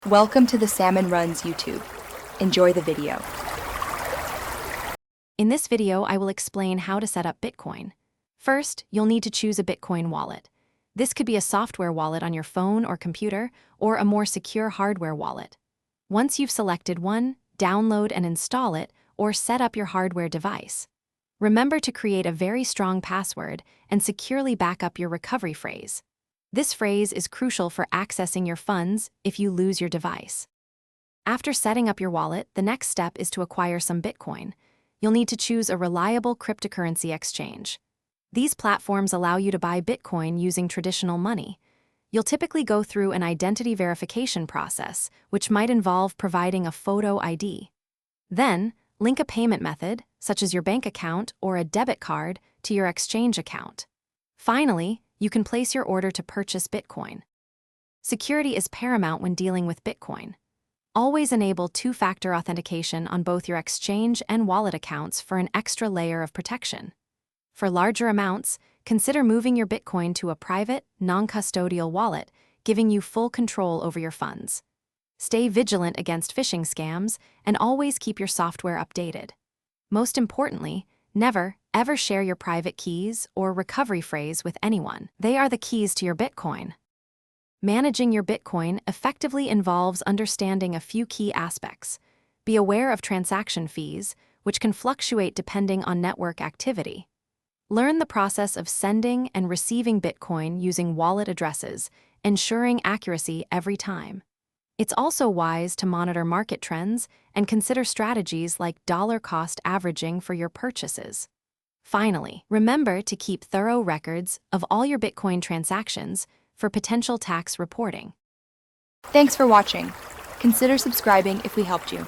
Welcome to the Salmon Runs YouTube. Enjoy the video. In this video, I will explain how to set up Bitcoin. First, you'll need to choose a Bitcoin wallet. This could be a software wallet on your phone or computer, or a more secure hardware wallet. Once you've selected one, download and install it, or set up your hardware device. Remember to create a very strong password and securely back up your recovery phrase. This phrase is crucial for accessing your funds if you lose your device. After setting up your wallet, the next step is to acquire some Bitcoin. You'll need to choose a reliable cryptocurrency exchange. These platforms allow you to buy Bitcoin using traditional money. You'll typically go through an identity verification process, which might involve providing a photo ID. Then, link a payment method, such as your bank account or a debit card, to your exchange account. Finally, you can place your order to purchase Bitcoin. Security is paramount when dealing with Bitcoin. Always enable two-factor authentication on both your exchange and wallet accounts for an extra layer of protection. For larger amounts, consider moving your Bitcoin to a private, non-custodial wallet, giving you full control over your funds. Stay vigilant against phishing scams and always keep your software updated. Most importantly, never, ever share your private keys or recovery phrase with anyone. They are the keys to your Bitcoin. Managing your Bitcoin effectively involves understanding a few key aspects. Be aware of transaction fees, which can fluctuate depending on network activity. Learn the process of sending and receiving Bitcoin using wallet addresses, ensuring accuracy every time. It's also wise to monitor market trends and consider strategies like dollar cost averaging for your purchases. Finally, remember to keep thorough records of all your Bitcoin transactions for potential tax reporting. Thanks for watching. Consider subscribing if we helped you.